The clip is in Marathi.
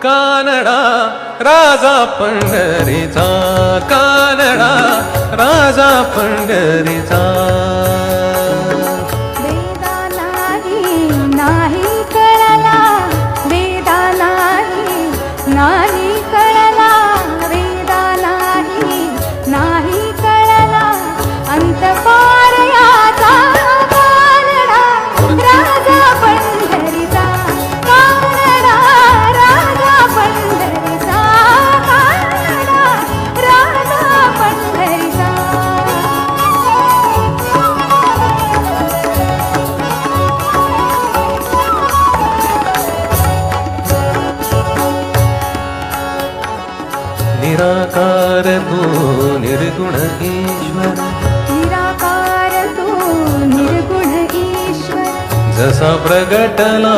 कानडा राजा पंढरीचा, कानडा राजा पंढरीचा. वेदा नाही कळला, वेदा नाही कळला, वेदा नाही कळला, अंतपार याचा कानडा राजा पंढरीचा, कानडा राजा पंढरीचा, कानडा राजा पंढरीचा. निराकार तू निर्गुण ईश्वर, निराकार तू निर्गुण ईश्वर, जसा प्रगटला